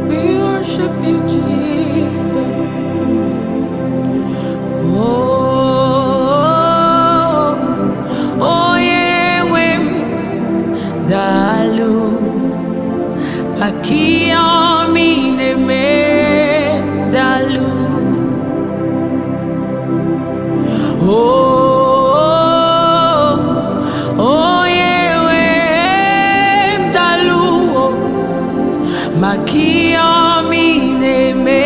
We worship you, Jesus. Oh, yeah, when dalu akiyami ne me dalu. Oh, yeah, when dalu makiyami ne me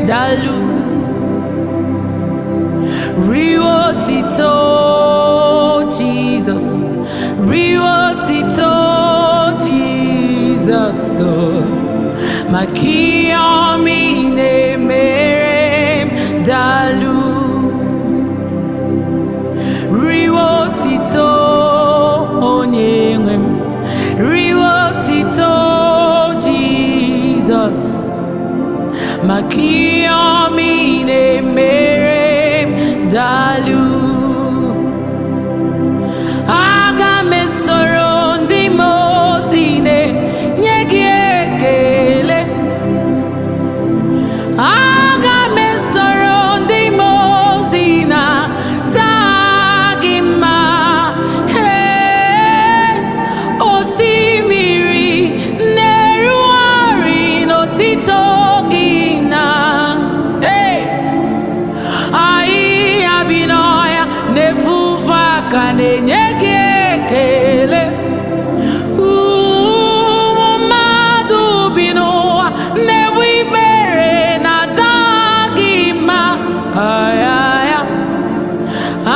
dalu. Riwotito Jesus, Riwotito Jesus, makiyami ne merem dalu. Riwotito onyengwem, Riwotito Jesus, makiyami ne merem dalu. Aga me sorondi mozine nyegekele. Aga me sorondi mozina tagima. Hey, osimiri neruari no titogina. Hey, ai abinoya nefufa kane nyegekele. Madu binoa newibere na tagima. Ayaya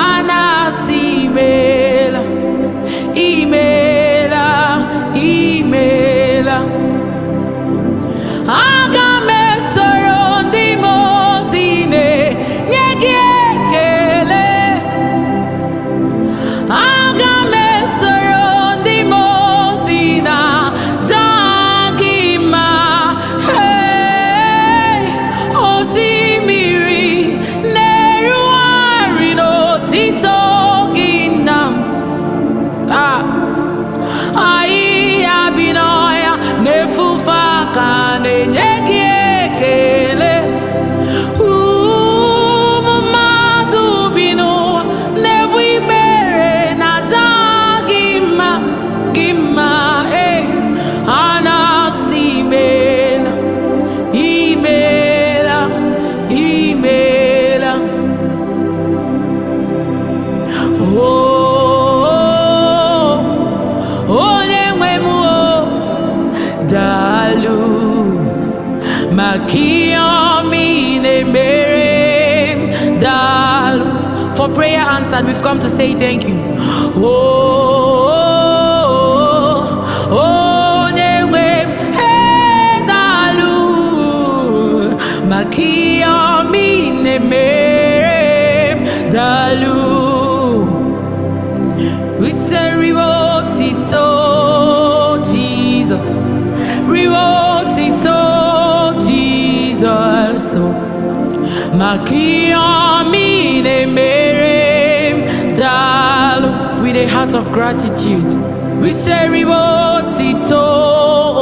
anasimela imela imela. Agame sorondi mozine nyegekele. Agame sorondi mozina tagima. Hey, osimiri neruari no titoginam. Ai abinoya nefufa kane nyegekele. Madu binoa newibere na tagima gima. Hey, anasimela imela imela. Dalu makiyami ne merem dalu. For prayer answered, we've come to say thank you. Hey, dalu makiyami ne merem dalu. We say Riwotito Jesus, Riwotito Jesus, makiyami ne merem dalu. With a heart of gratitude, we say Riwotito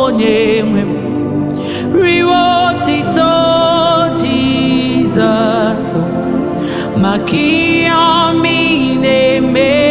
onyemwem, Riwotito Jesus, makiyami ne merem